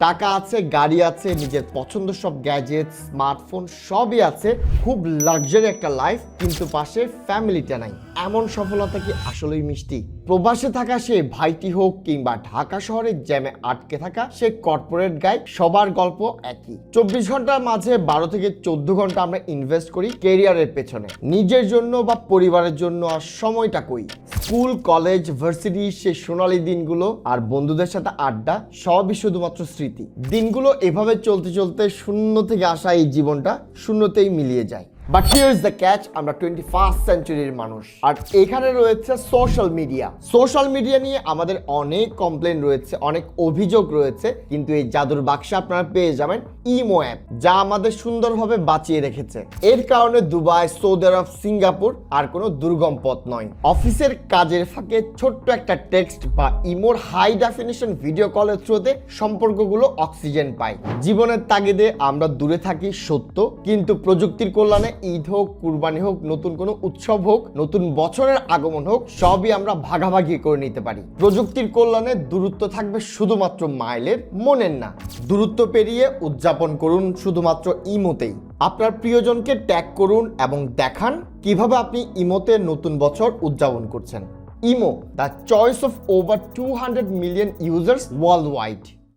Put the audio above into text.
টাকা আছে, গাড়ি আছে, নিজের পছন্দ সব গ্যাজেট, স্মার্টফোন সবই আছে, খুব লাক্সারি একটা লাইফ, কিন্তু পাশে ফ্যামিলিটা নাই। এমন সফলতা কি আসলেই মিষ্টি? প্রবাসে থাকা সে ভাইটি হোক কিংবা ঢাকা শহরের জ্যামে আটকে থাকা সে কর্পোরেট গাই, সবার গল্প একই। 24 ঘন্টার মাঝে 12 থেকে 14 ঘন্টা আমরা ইনভেস্ট করি ক্যারিয়ারের পেছনে, নিজের জন্য বা পরিবারের জন্য। আর সময়টা কই? স্কুল, কলেজ, ভার্সিটি, সে সোনালী দিনগুলো আর বন্ধুদের সাথে আড্ডা সবই শুধুমাত্র স্মৃতি। দিনগুলো এভাবে চলতে চলতে শূন্য থেকে আসা এই জীবনটা শূন্যতেই মিলিয়ে যায়। But here is the catch, আমরা 21st সেঞ্চুরির মানুষ, আর এখানে রয়েছে সোশ্যাল মিডিয়া। সোশ্যাল মিডিয়া নিয়ে আমাদের অনেক কমপ্লেন রয়েছে, অনেক অভিযোগ রয়েছে, কিন্তু এই জাদুর বাক্সে আপনারা পেয়ে যাবেন ইমো অ্যাপ, যা আমাদের সুন্দরভাবে বাঁচিয়ে রেখেছে। এর কারণে দুবাই, সৌদি আরব, সিঙ্গাপুর আর কোনো দুর্গম পথ নয়। অফিসের কাজের ফাঁকে ছোট্ট একটা টেক্সট বা ইমোর হাই ডেফিনিশন ভিডিও কলের থ্রুতে সম্পর্কগুলো অক্সিজেন পায়। জীবনের তাগিদে আমরা দূরে থাকি সত্য, কিন্তু প্রযুক্তির কল্যাণে ঈদ হোক, কুরবানি হোক, নতুন কোনো উৎসব হোক, নতুন বছরের আগমন হোক, সবই আমরা ভাগাভাগি করে নিতে পারি। প্রযুক্তির কল্যাণে দূরত্ব থাকবে শুধুমাত্র মাইলের, মনের না। দূরত্ব পেরিয়ে উদযাপন করুন শুধুমাত্র ইমোতেই। আপনার প্রিয়জনকে ট্যাগ করুন এবং দেখান কিভাবে আপনি ইমোতে নতুন বছর উদযাপন করছেন। Imo, the choice of over 200 million users world wide.